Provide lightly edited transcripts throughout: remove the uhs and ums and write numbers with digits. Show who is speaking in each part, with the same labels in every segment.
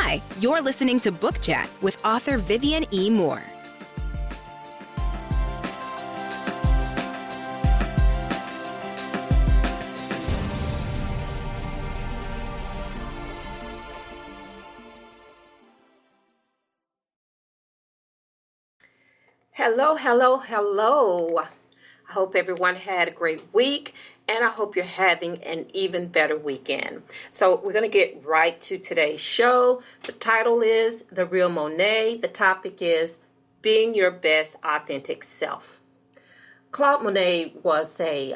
Speaker 1: Hi, you're listening to Book Chat with author Vivian E. Moore.
Speaker 2: Hello, hello, hello. I hope everyone had a great week, and I hope you're having an even better weekend. So we're going to get right to today's show. The title is The Real Monet. The topic is Being Your Best Authentic Self. Claude Monet was a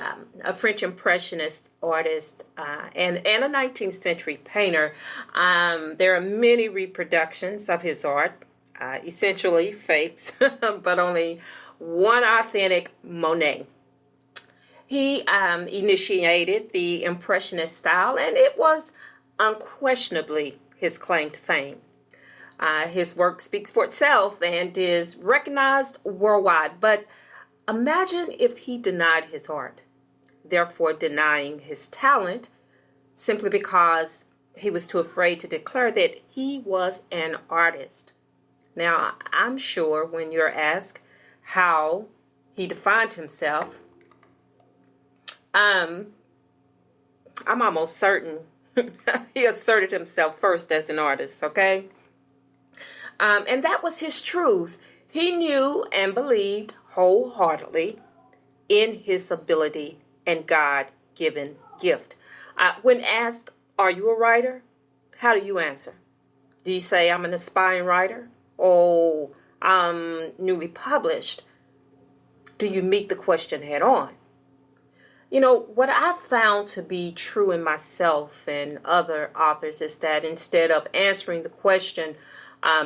Speaker 2: French Impressionist artist and a 19th century painter. There are many reproductions of his art. Essentially fakes, but only one authentic Monet. He initiated the Impressionist style, and it was unquestionably his claim to fame. His work speaks for itself and is recognized worldwide, but imagine if he denied his art, therefore denying his talent simply because he was too afraid to declare that he was an artist. Now, I'm sure when you're asked how he defined himself, I'm almost certain he asserted himself first as an artist, okay? And that was his truth. He knew and believed wholeheartedly in his ability and God-given gift. When asked, are you a writer? How do you answer? Do you say, I'm an aspiring writer? Oh, I'm newly published? Do you meet the question head on? You know, what I've found to be true in myself and other authors is that instead of answering the question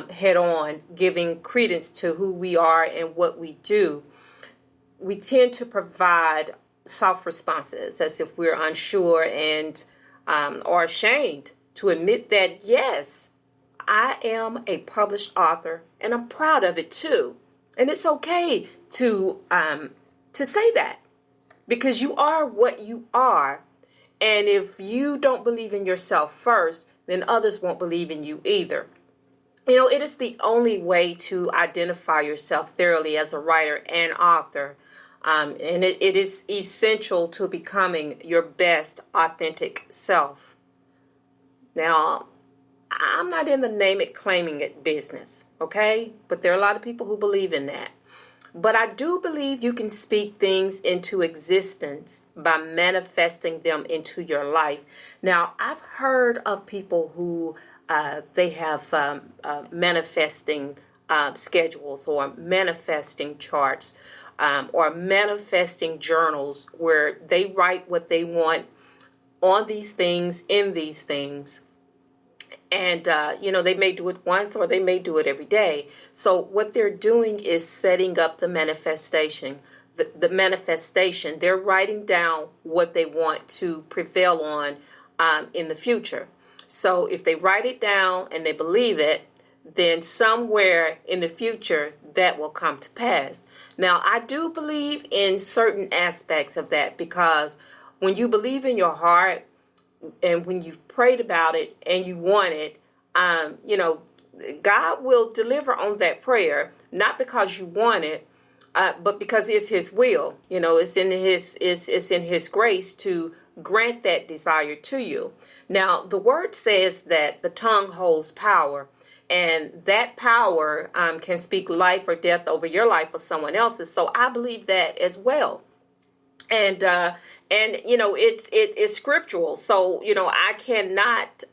Speaker 2: head on, giving credence to who we are and what we do, we tend to provide soft responses as if we're unsure and or ashamed to admit that, yes, I am a published author, and I'm proud of it too. And it's okay to say that, because you are what you are. And if you don't believe in yourself first, then others won't believe in you either. You know, it is the only way to identify yourself thoroughly as a writer and author. And it is essential to becoming your best authentic self. Now, I'm not in the name it, claiming it business, okay? But there are a lot of people who believe in that. But I do believe you can speak things into existence by manifesting them into your life. Now, I've heard of people who they have manifesting schedules or manifesting charts or manifesting journals where they write what they want on these things, in these things. And, they may do it once or they may do it every day. So what they're doing is setting up the manifestation. The manifestation, they're writing down what they want to prevail on in the future. So if they write it down and they believe it, then somewhere in the future that will come to pass. Now, I do believe in certain aspects of that, because when you believe in your heart, and when you've prayed about it and you want it, God will deliver on that prayer, not because you want it, but because it's His will. You know, it's in His grace to grant that desire to you. Now, the word says that the tongue holds power, and that power can speak life or death over your life or someone else's. So I believe that as well. And it's scriptural. So, I cannot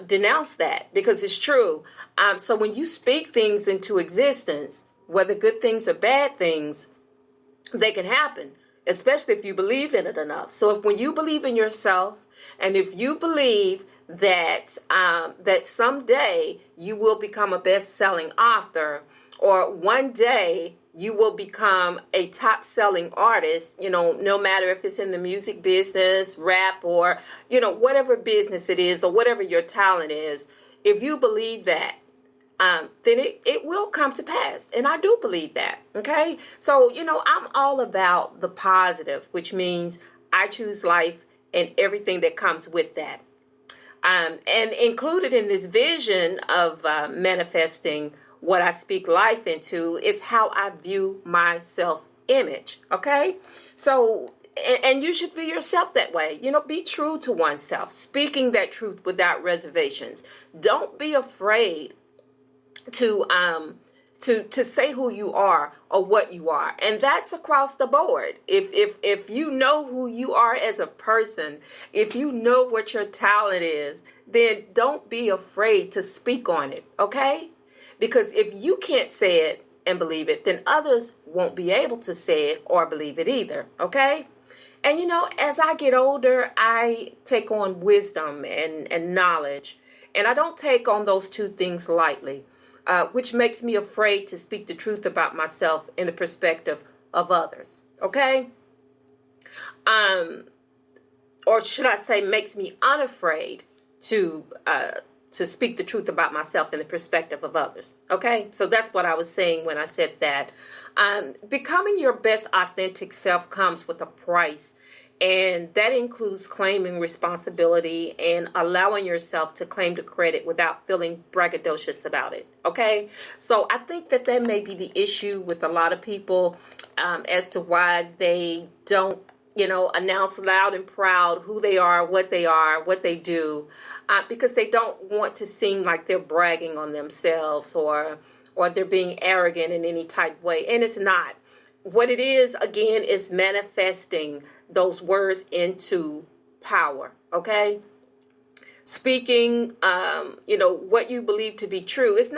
Speaker 2: denounce that, because it's true. So when you speak things into existence, whether good things or bad things, they can happen, especially if you believe in it enough. So when you believe in yourself, and if you believe that that someday you will become a best-selling author, or one day you will become a top-selling artist, no matter if it's in the music business, rap, or, whatever business it is, or whatever your talent is, if you believe that, then it will come to pass. And I do believe that, okay? So, I'm all about the positive, which means I choose life and everything that comes with that. And included in this vision of manifesting what I speak life into is how I view my self-image. Okay? So, and you should view yourself that way. Be true to oneself, speaking that truth without reservations. Don't be afraid to say who you are or what you are, and that's across the board. If you know who you are as a person, if you know what your talent is, then don't be afraid to speak on it. Okay? Because if you can't say it and believe it, then others won't be able to say it or believe it either. Okay? And as I get older, I take on wisdom and knowledge, and I don't take on those two things lightly. Which makes me afraid to speak the truth about myself in the perspective of others. Okay? Or should I say, makes me unafraid to speak the truth about myself in the perspective of others. Okay? So that's what I was saying when I said that. Becoming your best authentic self comes with a price. And that includes claiming responsibility and allowing yourself to claim the credit without feeling braggadocious about it. Okay? So I think that may be the issue with a lot of people as to why they don't, announce loud and proud who they are, what they do, because they don't want to seem like they're bragging on themselves or they're being arrogant in any type of way. And it's not. What it is, again, is manifesting those words into power. Okay? Speaking, what you believe to be true. It's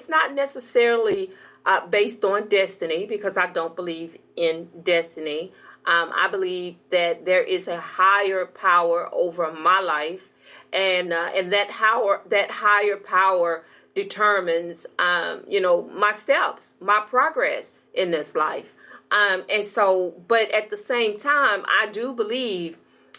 Speaker 2: not necessarily based on destiny, because I don't believe in destiny. I believe that there is a higher power over my life, and that higher power determines, my steps, my progress in this life. And so, but at the same time, I do believe,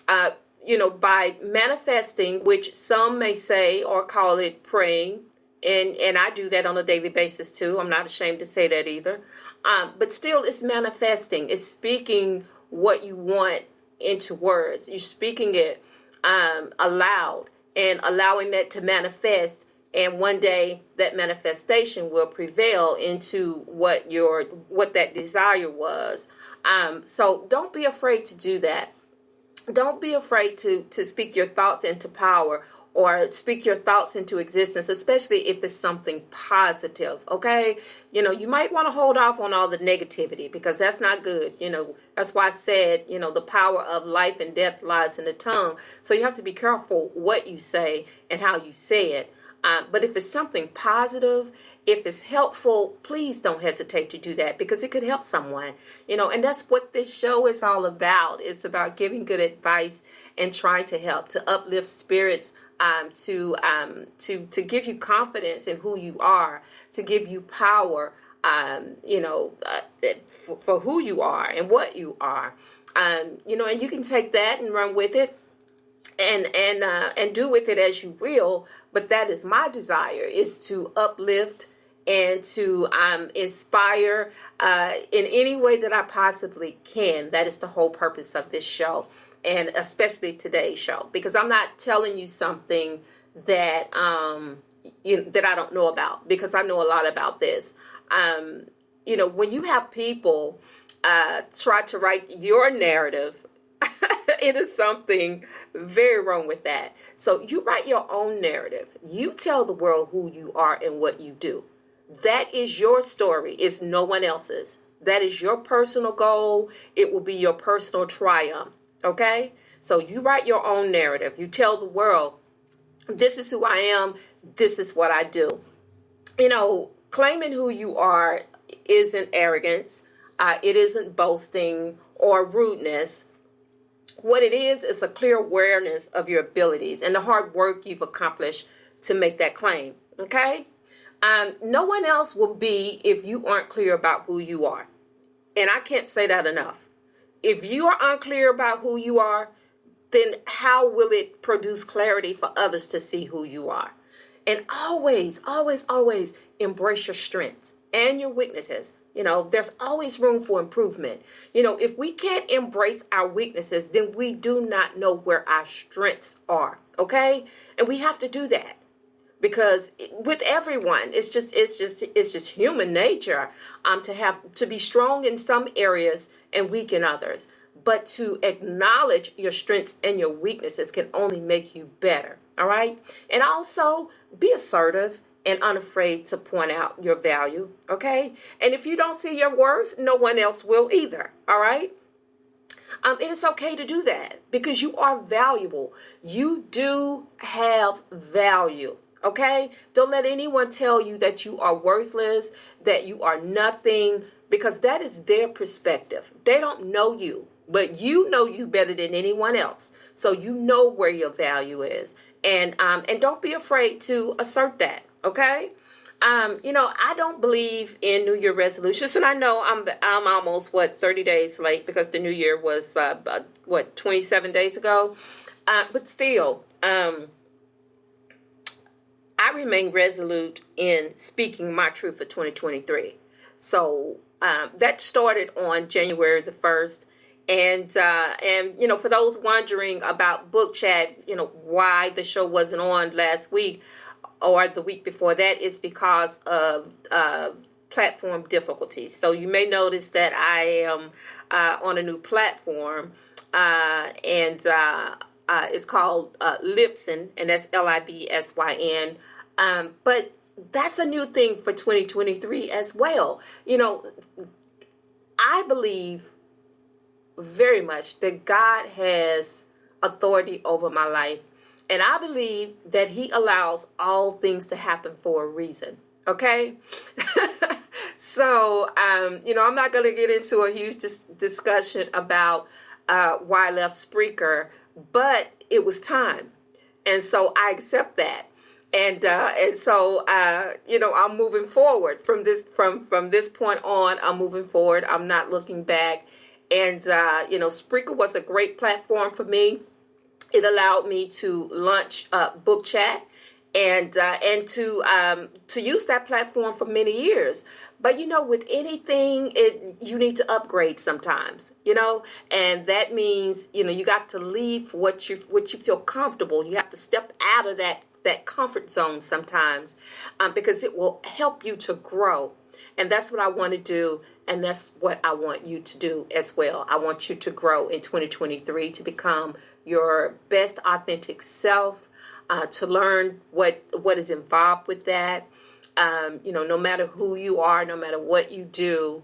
Speaker 2: by manifesting, which some may say or call it praying, and I do that on a daily basis too. I'm not ashamed to say that either. But still, it's manifesting. It's speaking what you want into words. You're speaking it aloud and allowing that to manifest. And one day that manifestation will prevail into what that desire was. So don't be afraid to do that. Don't be afraid to speak your thoughts into power or speak your thoughts into existence, especially if it's something positive. Okay? You might want to hold off on all the negativity, because that's not good. That's why I said, the power of life and death lies in the tongue. So you have to be careful what you say and how you say it. But if it's something positive, if it's helpful, please don't hesitate to do that, because it could help someone, and that's what this show is all about. It's about giving good advice and trying to help, to uplift spirits, to give you confidence in who you are, to give you power, for who you are and what you are, and you can take that and run with it and do with it as you will. But that is my desire, is to uplift and to inspire in any way that I possibly can. That is the whole purpose of this show, and especially today's show, because I'm not telling you something that that I don't know about, because I know a lot about this. When you have people try to write your narrative, it is something very wrong with that. So you write your own narrative. You tell the world who you are and what you do. That is your story. It's no one else's. That is your personal goal. It will be your personal triumph. Okay? So you write your own narrative. You tell the world, this is who I am. This is what I do. Claiming who you are isn't arrogance. It isn't boasting or rudeness. What it is a clear awareness of your abilities and the hard work you've accomplished to make that claim. Okay? No one else will be if you aren't clear about who you are. And I can't say that enough. If you are unclear about who you are, then how will it produce clarity for others to see who you are? And always, always, always embrace your strengths and your weaknesses. There's always room for improvement. If we can't embrace our weaknesses, then we do not know where our strengths are. okay? And we have to do that because with everyone, it's just human nature to be strong in some areas and weak in others. But to acknowledge your strengths and your weaknesses can only make you better. All right. And also be assertive and unafraid to point out your value. Okay. And if you don't see your worth, no one else will either. All right. It is okay to do that because you are valuable. You do have value. Okay? Don't let anyone tell you that you are worthless, that you are nothing, because that is their perspective. They don't know you, but you know you better than anyone else. So you know where your value is. And don't be afraid to assert that. Okay? I don't believe in New Year resolutions, and I know I'm almost 30 days late because the New Year was 27 days ago, but still, I remain resolute in speaking my truth for 2023. So that started on January the 1st, and for those wondering about book chat, why the show wasn't on last week or the week before that is because of platform difficulties. So you may notice that I am on a new platform, and it's called Libsyn, and that's Libsyn. But that's a new thing for 2023 as well. I believe very much that God has authority over my life. And I believe that he allows all things to happen for a reason. Okay? So, I'm not going to get into a huge discussion about why I left Spreaker, but it was time. And so I accept that. And so I'm moving forward from this point on. I'm moving forward. I'm not looking back. And Spreaker was a great platform for me. It allowed me to launch book chat and to use that platform for many years. But with anything, you need to upgrade sometimes. And that means you got to leave what you feel comfortable. You have to step out of that comfort zone sometimes, because it will help you to grow. And that's what I want to do. And that's what I want you to do as well. I want you to grow in 2023 to become your best authentic self, to learn what is involved with that. No matter who you are, no matter what you do,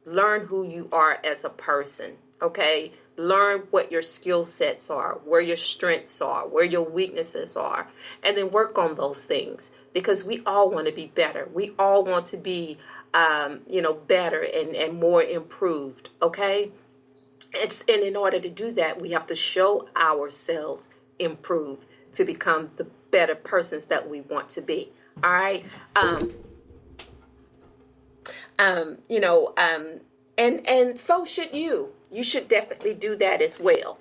Speaker 2: learn who you are as a person. Okay? Learn what your skill sets are, where your strengths are, where your weaknesses are, and then work on those things, because we all want to be better. We all want to be better and more improved. Okay? And in order to do that, we have to show ourselves improved to become the better persons that we want to be. All right. And so should you. You should definitely do that as well.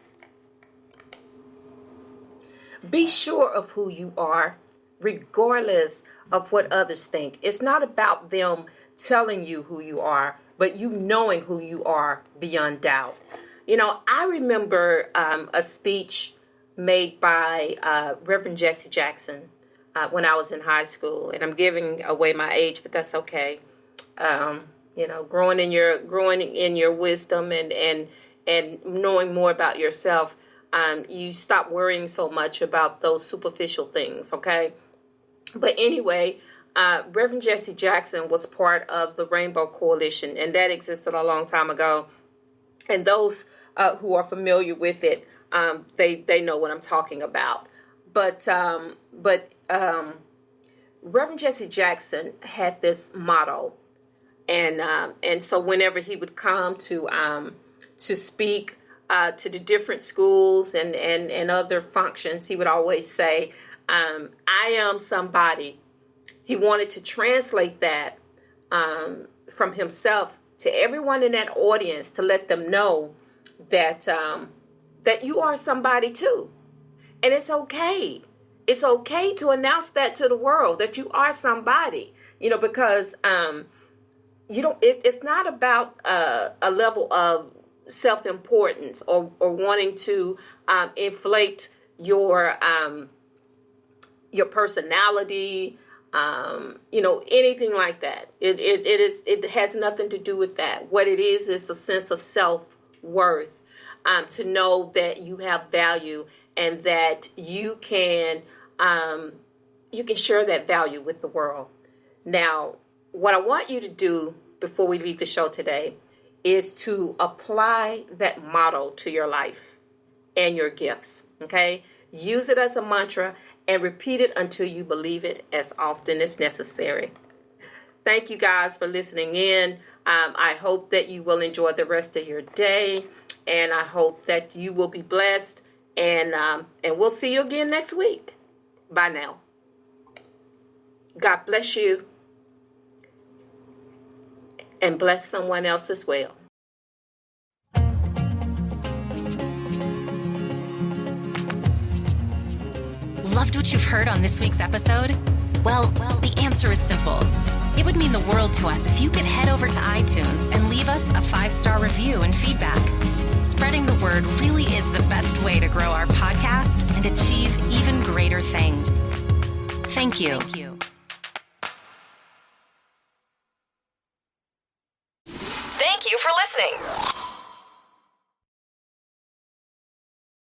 Speaker 2: Be sure of who you are, regardless of what others think. It's not about them telling you who you are, but you knowing who you are beyond doubt. I remember a speech made by Reverend Jesse Jackson when I was in high school, and I'm giving away my age, but that's okay. Growing in your wisdom and knowing more about yourself, you stop worrying so much about those superficial things. Okay, but anyway. Reverend Jesse Jackson was part of the Rainbow Coalition, and that existed a long time ago. And those who are familiar with it, they know what I'm talking about. But Reverend Jesse Jackson had this motto, and so whenever he would come to speak to the different schools and other functions, he would always say, "I am somebody." He wanted to translate that from himself to everyone in that audience, to let them know that that you are somebody too. And it's okay. It's okay to announce that to the world, that you are somebody, because it's not about a level of self-importance or wanting to inflate your personality, anything like that. It has nothing to do with that. What it is a sense of self-worth, to know that you have value and that you can share that value with the world. Now, what I want you to do before we leave the show today is to apply that motto to your life and your gifts, okay? Use it as a mantra and repeat it until you believe it as often as necessary. Thank you guys for listening in. I hope that you will enjoy the rest of your day, and I hope that you will be blessed, and we'll see you again next week. Bye now. God bless you, and bless someone else as well.
Speaker 3: Loved what you've heard on this week's episode? Well, the answer is simple. It would mean the world to us if you could head over to iTunes and leave us a 5-star review and feedback. Spreading the word really is the best way to grow our podcast and achieve even greater things. Thank you.
Speaker 4: Thank you for listening.